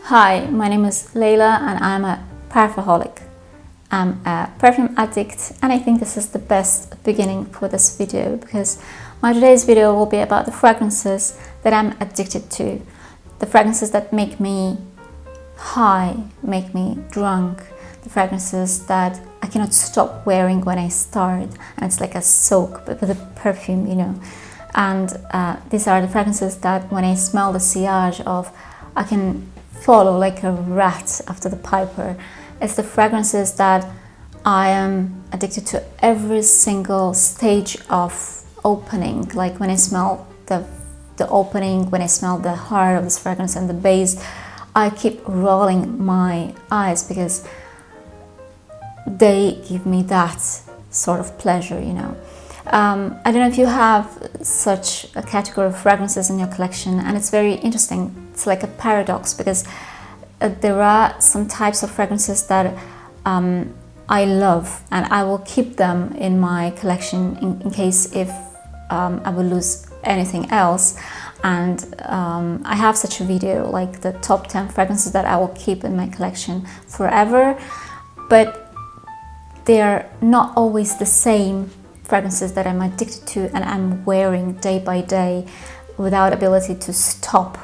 Hi, my name is Layla and I'm a parfumaholic. I'm a perfume addict and I think this is the best beginning for this video because my today's video will be about the fragrances that I'm addicted to. The fragrances that make me high, make me drunk. The fragrances that I cannot stop wearing when I start, and it's like a soak but with a perfume, you know. And these are the fragrances that when I smell the sillage of, I can follow like a rat after the piper. It's the fragrances that I am addicted to every single stage of opening. Like when I smell the opening, when I smell the heart of this fragrance and the base, I keep rolling my eyes because they give me that sort of pleasure, you know. I don't know if you have such a category of fragrances in your collection, and it's very interesting. It's like a paradox because there are some types of fragrances that I love and I will keep them in my collection in case if I will lose anything else. And I have such a video, like the top 10 fragrances that I will keep in my collection forever, but they're not always the same fragrances that I'm addicted to and I'm wearing day by day without ability to stop.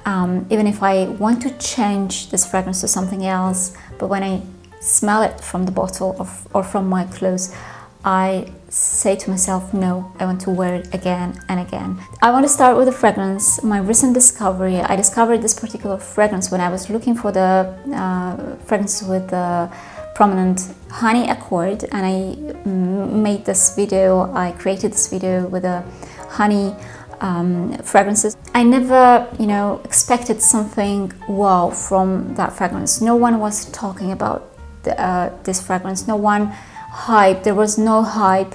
Even if I want to change this fragrance to something else, but when I smell it from the bottle or from my clothes, I say to myself, no, I want to wear it again and again. I want to start with a fragrance, my recent discovery. I discovered this particular fragrance when I was looking for the fragrance with the prominent honey accord, and I made this video, I created this video with a honey fragrances. I never, expected something wow from that fragrance. No one was talking about this fragrance. No one hype. There was no hype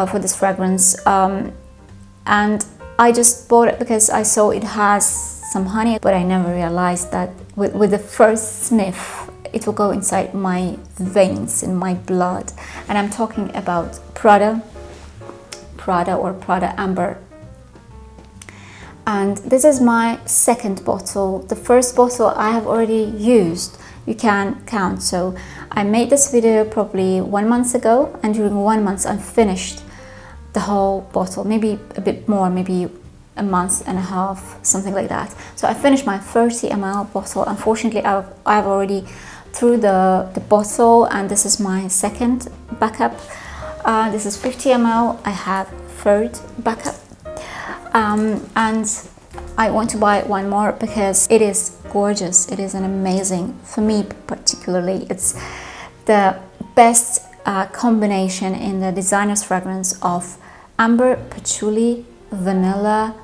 for this fragrance, and I just bought it because I saw it has some honey. But I never realized that with the first sniff, it will go inside my veins, in my blood. And I'm talking about Prada or Prada Amber. And this is my second bottle. The first bottle I have already used, you can count. So I made this video probably 1 month ago, and during 1 month I finished the whole bottle, maybe a bit more, maybe a month and a half, something like that. So I finished my 30 ml bottle. Unfortunately, I've already threw the bottle, and this is my second backup. This is 50 ml. I have third backup. And I want to buy one more because it is gorgeous. It is an amazing, for me particularly, it's the best combination in the designer's fragrance of amber, patchouli, vanilla,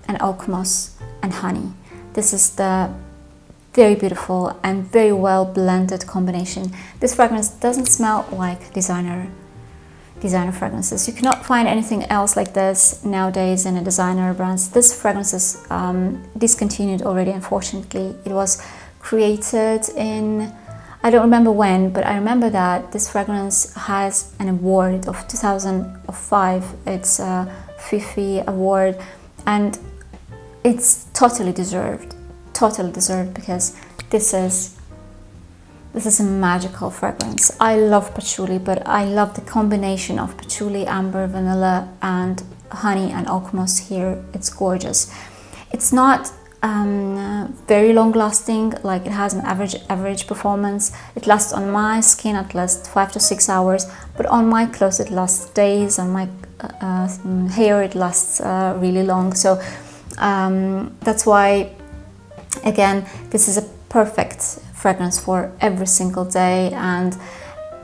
and oak moss and honey. This is the very beautiful and very well blended combination. This fragrance doesn't smell like designer fragrances. You cannot find anything else like this nowadays in a designer brands. This fragrance is discontinued already, unfortunately. It was created in, I don't remember when, but I remember that this fragrance has an award of 2005. It's a Fifi award, and it's totally deserved because this is a magical fragrance. I love patchouli, but I love the combination of patchouli, amber, vanilla, and honey and oak moss here. It's gorgeous. It's not very long lasting, like it has an average performance. It lasts on my skin at least 5 to 6 hours, but on my clothes it lasts days. On my hair it lasts really long. So that's why, again, this is a perfect fragrance for every single day and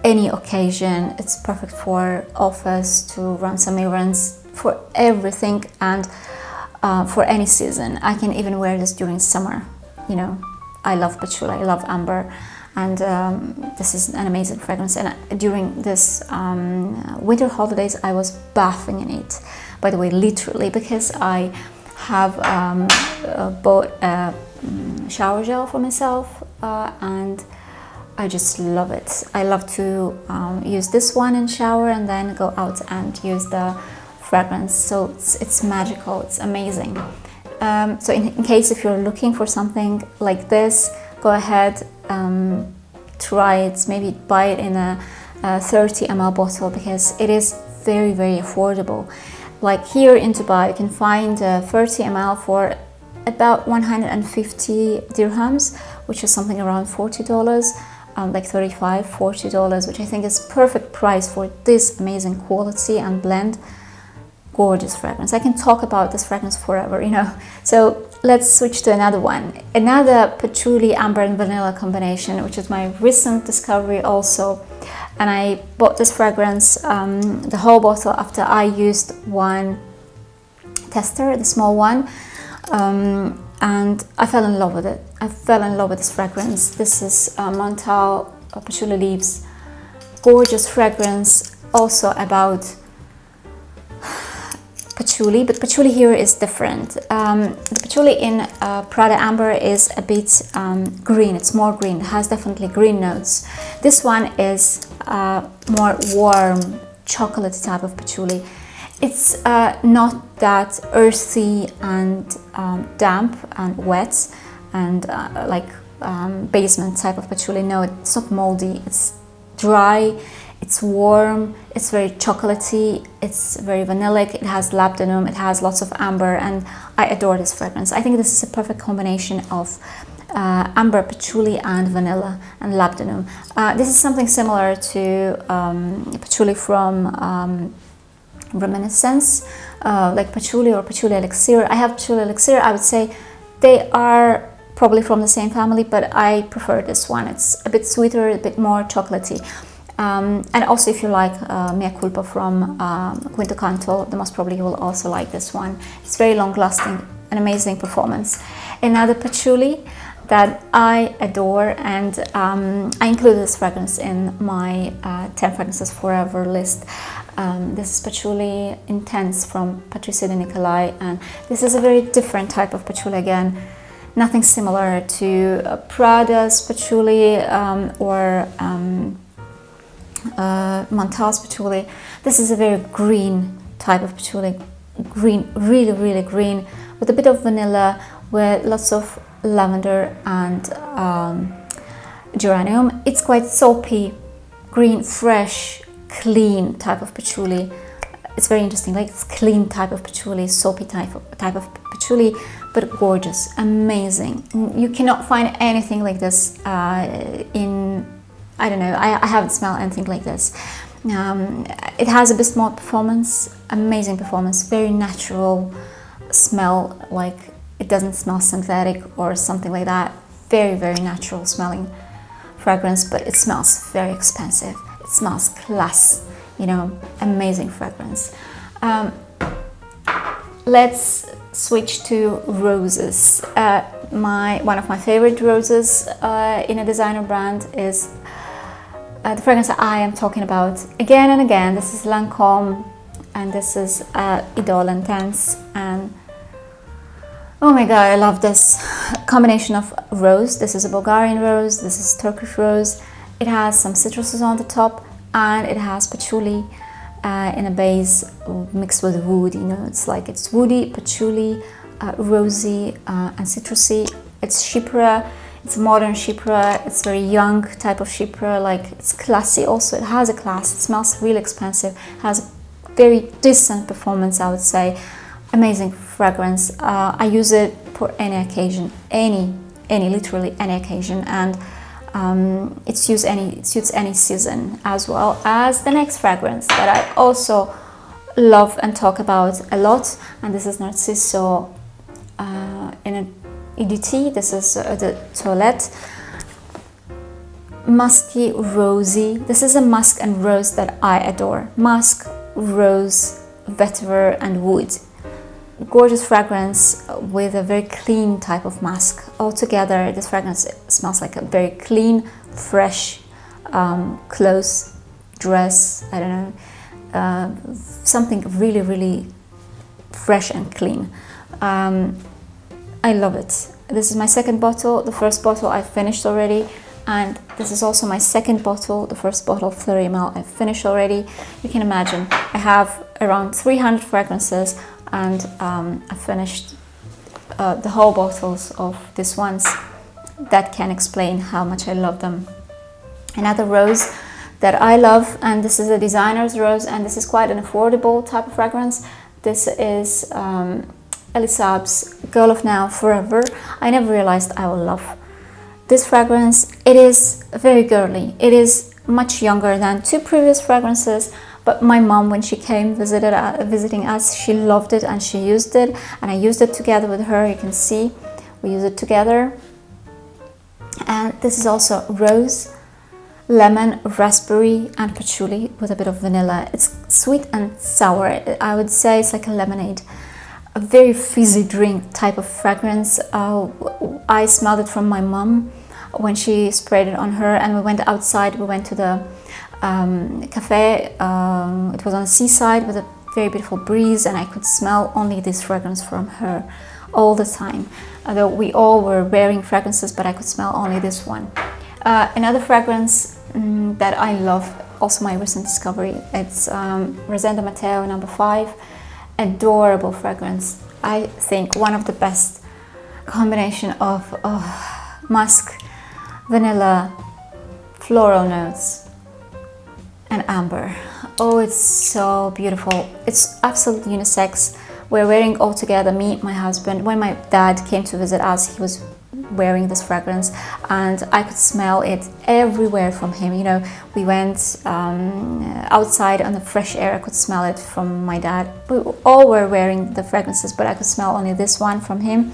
any occasion. It's perfect for office, to run some errands, for everything, and for any season. I can even wear this during summer. I love patchouli, I love amber, and this is an amazing fragrance. And during this winter holidays, I was bathing in it, by the way, literally, because I have bought a shower gel for myself, and I just love it. I love to use this one in shower and then go out and use the fragrance. So it's magical, it's amazing. So in case if you're looking for something like this, go ahead, try it, maybe buy it in a 30 ml bottle, because it is very, very affordable. Like here in Dubai, you can find 30 ml for about 150 dirhams, which is something around $40, like $35, $40, which I think is perfect price for this amazing quality and blend. Gorgeous fragrance. I can talk about this fragrance forever, you know. So let's switch to another one. Another patchouli, amber and vanilla combination, which is my recent discovery also. And I bought this fragrance, the whole bottle, after I used one tester, the small one. And I fell in love with it. I fell in love with this fragrance. This is Montale Patchouli Leaves. Gorgeous fragrance, also about patchouli, but patchouli here is different. The patchouli in Prada Amber is a bit green, it's more green, it has definitely green notes. This one is more warm, chocolate type of patchouli. It's not that earthy and damp and wet and like basement type of patchouli. No, it's not moldy, it's dry. It's warm, it's very chocolatey, it's very vanillic, it has labdanum, it has lots of amber, and I adore this fragrance. I think this is a perfect combination of amber, patchouli and vanilla and labdanum. This is something similar to patchouli from Reminiscence, like patchouli or patchouli elixir. I have patchouli elixir. I would say they are probably from the same family, but I prefer this one. It's a bit sweeter, a bit more chocolatey. And also, if you like Mea Culpa from Quinto Canto, the most probably you will also like this one. It's very long lasting, an amazing performance. Another patchouli that I adore, and I included this fragrance in my 10 fragrances forever list. This is Patchouli Intense from Patricia de Nicolai, and this is a very different type of patchouli again. Nothing similar to Prada's patchouli or Montale's patchouli. This is a very green type of patchouli, green, really, really green, with a bit of vanilla, with lots of lavender and geranium. It's quite soapy, green, fresh, clean type of patchouli. It's very interesting, like it's clean type of patchouli, soapy type of patchouli, but gorgeous, amazing. You cannot find anything like this in, I don't know, I haven't smelled anything like this. It has a bit more performance, amazing performance, very natural smell, like it doesn't smell synthetic or something like that. Very, very natural smelling fragrance, but it smells very expensive. It smells class, you know, amazing fragrance. Let's switch to roses. One of my favorite roses in a designer brand is the fragrance that I am talking about again and again. This is Lancome, and this is İdole Intense, and oh my god, I love this combination of rose. This is a Bulgarian rose, this is Turkish rose. It has some citruses on the top, and it has patchouli in a base mixed with wood. You know, it's woody, patchouli, rosy, and citrusy. It's chypre. It's a modern chypre. It's very young type of chypre. Like it's classy. Also, it has a class. It smells really expensive. Has a very decent performance, I would say. Amazing fragrance. I use it for any occasion, literally any occasion, and it suits any season, as well as the next fragrance that I also love and talk about a lot, and this is Narciso in an EDT. This is the Toilette. Musky, rosy. This is a musk and rose that I adore. Musk, rose, vetiver and wood. Gorgeous fragrance with a very clean type of musk. Altogether, this fragrance smells like a very clean, fresh clothes, dress, I don't know, something really, really fresh and clean. I love it. This is my second bottle. The first bottle I finished already, and this is also my second bottle. The first bottle of 30 ml I finished already. You can imagine, I have around 300 fragrances, and I finished the whole bottles of these ones that can explain how much I love them. Another rose that I love, and this is a designer's rose, and this is quite an affordable type of fragrance. This is Elie Saab's Girl of Now Forever. I never realized I would love this fragrance. It is very girly. It is much younger than two previous fragrances, but my mom, when she came visiting us, she loved it and she used it, and I used it together with her. You can see we use it together. And this is also rose, lemon, raspberry and patchouli with a bit of vanilla. It's sweet and sour. I would say it's like a lemonade, a very fizzy drink type of fragrance. I smelled it from my mom when she sprayed it on her, and we went outside. We went to the cafe. It was on the seaside with a very beautiful breeze, and I could smell only this fragrance from her all the time. Although we all were wearing fragrances, but I could smell only this one. Another fragrance that I love, also my recent discovery, it's Rosendo Mateu No. 5. Adorable fragrance. I think one of the best combination of musk, vanilla, floral notes and amber. Oh, it's so beautiful. It's absolutely unisex. We're wearing all together, me, my husband. When my dad came to visit us, he was wearing this fragrance, and I could smell it everywhere from him. You know, we went outside on the fresh air. I could smell it from my dad. We all were wearing the fragrances, but I could smell only this one from him.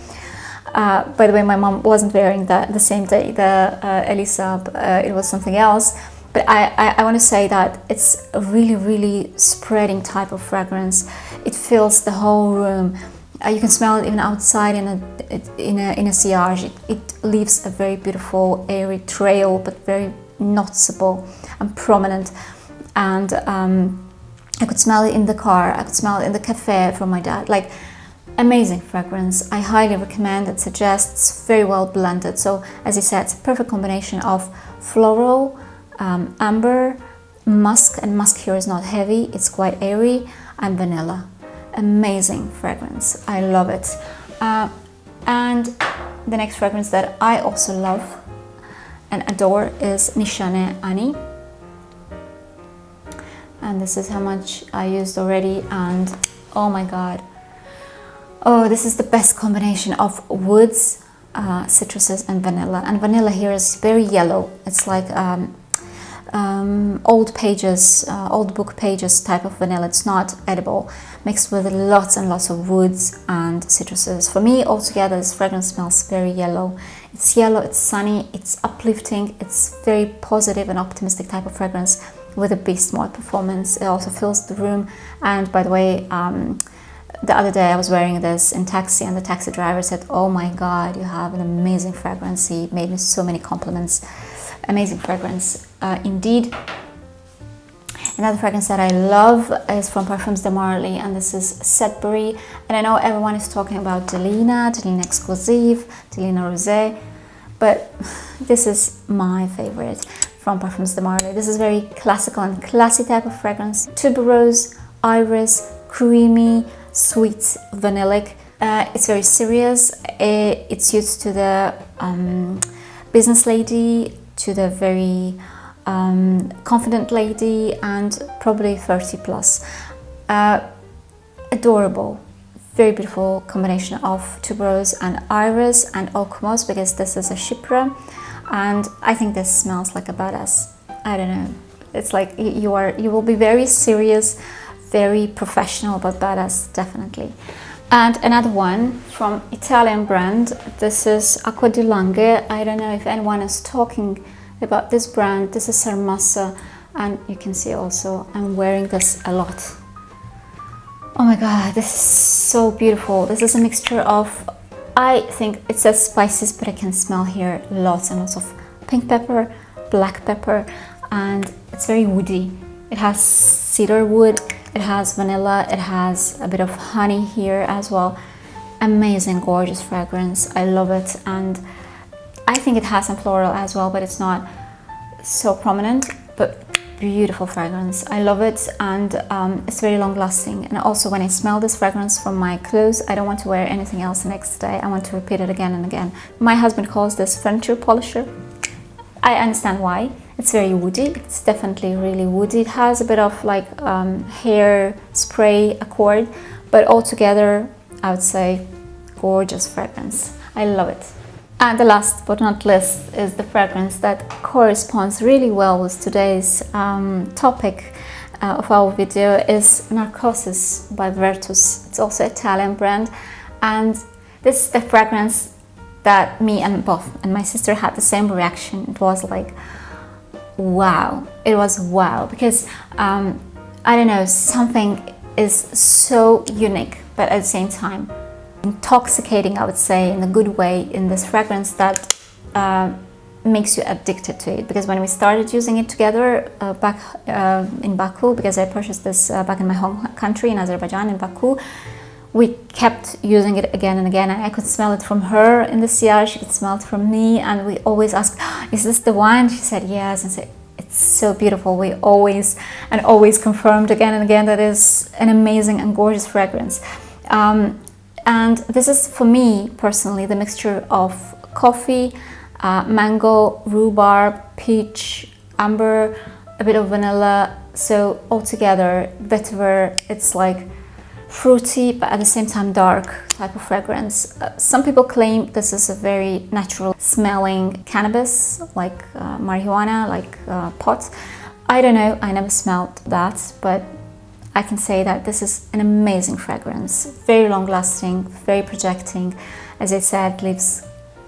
By the way, my mom wasn't wearing the same day the Elie Saab. It was something else. But I want to say that it's a really, really spreading type of fragrance. It fills the whole room. You can smell it even outside in a sillage. It leaves a very beautiful airy trail, but very noticeable and prominent. And I could smell it in the car. I could smell it in the cafe from my dad. Like, amazing fragrance. I highly recommend it. Suggests very well blended. So as I said, it's a perfect combination of floral, amber, musk, and musk here is not heavy. It's quite airy, and vanilla. Amazing fragrance. I love it. And the next fragrance that I also love and adore is Nishane Ani. And this is how much I used already, and oh my god. Oh, this is the best combination of woods, citruses and vanilla. And vanilla here is very yellow. It's like old pages, old book pages type of vanilla. It's not edible, mixed with lots and lots of woods and citruses. For me, altogether, this fragrance smells very yellow. It's yellow, it's sunny, it's uplifting, it's very positive and optimistic type of fragrance with a beast mode performance. It also fills the room. And by the way, the other day I was wearing this in taxi, and the taxi driver said, "Oh my god, you have an amazing fragrance." He made me so many compliments. Amazing fragrance, indeed. Another fragrance that I love is from Parfums de Marly, and this is Sedbury. And I know everyone is talking about Delle Exclusive, Delle Rosé, but this is my favorite from Parfums de Marly. This is very classical and classy type of fragrance. Tuberose, iris, creamy, sweet, vanillic. It's very serious. It's used to the business lady, to the very confident lady, and probably 30 plus. Adorable, very beautiful combination of tuberose and iris and oak-moss, because this is a chypre, and I think this smells like a badass. I don't know. It's like you will be very serious, very professional, but badass, definitely. And another one from Italian brand, this is Acqua di Langhe. I don't know if anyone is talking about this brand. This is Sarmassa, and you can see also I'm wearing this a lot. Oh my god, this is so beautiful. This is a mixture of, I think it says spices, but I can smell here lots and lots of pink pepper, black pepper, and it's very woody. It has cedar wood, it has vanilla, it has a bit of honey here as well. Amazing, gorgeous fragrance. I love it, and I think it has some floral as well, but it's not so prominent. But beautiful fragrance. I love it, and it's very long lasting. And also when I smell this fragrance from my clothes, I don't want to wear anything else the next day. I want to repeat it again and again. My husband calls this furniture polisher. I understand why. It's very woody. It's definitely really woody. It has a bit of like hair spray accord, but altogether I would say gorgeous fragrance. I love it. And the last but not least is the fragrance that corresponds really well with today's topic of our video, is Narcos'is by Vertus. It's also an Italian brand, and this is the fragrance that me and my sister had the same reaction. It was like, wow. It was wow, because I don't know, something is so unique, but at the same time intoxicating, I would say, in a good way, in this fragrance that makes you addicted to it. Because when we started using it together back in Baku, because I purchased this back in my home country in Azerbaijan, in Baku, we kept using it again and again, and I could smell it from her in the CR, she could smell it from me, and we always asked, is this the one? She said yes, and said, it's so beautiful. We always confirmed again and again that is an amazing and gorgeous fragrance. And this is, for me personally, the mixture of coffee, mango, rhubarb, peach, amber, a bit of vanilla. So altogether, vetiver, it's like fruity, but at the same time dark type of fragrance. Some people claim this is a very natural smelling cannabis, like marijuana, like pot. I don't know, I never smelled that, but I can say that this is an amazing fragrance, very long lasting, very projecting. As I said, leaves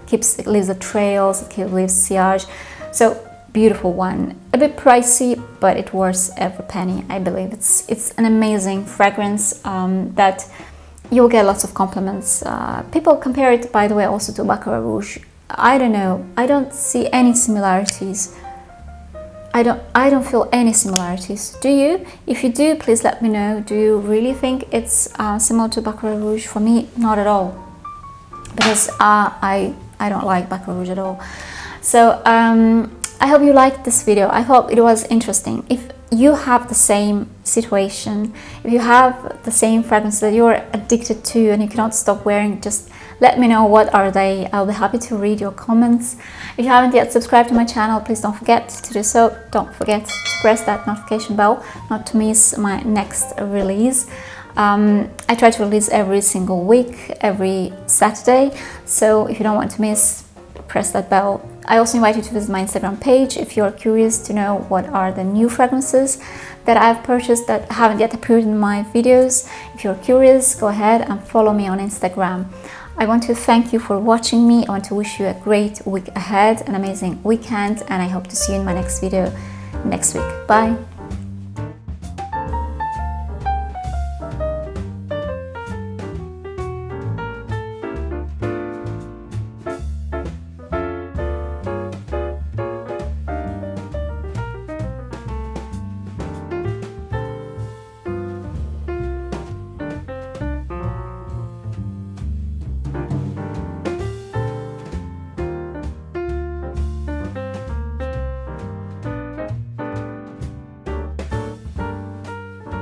the trails, it leaves sillage. So beautiful one, a bit pricey, but it worth every penny. I believe it's an amazing fragrance that you'll get lots of compliments. People compare it, by the way, also to Baccarat Rouge. I don't know, I don't see any similarities. I don't feel any similarities. Do you? If you do, please let me know. Do you really think it's similar to Baccarat Rouge? For me, not at all, because I don't like Baccarat Rouge at all. So I hope you liked this video. I hope it was interesting. If you have the same situation, if you have the same fragrance that you're addicted to and you cannot stop wearing, just let me know what are they. I'll be happy to read your comments. If you haven't yet subscribed to my channel, please don't forget to do so. Don't forget to press that notification bell not to miss my next release. I try to release every single week, every Saturday, so if you don't want to miss, press that bell. I also invite you to visit my Instagram page if you're curious to know what are the new fragrances that I've purchased that haven't yet appeared in my videos. If you're curious, go ahead and follow me on Instagram. I want to thank you for watching me. I want to wish you a great week ahead, an amazing weekend, and I hope to see you in my next video next week. Bye!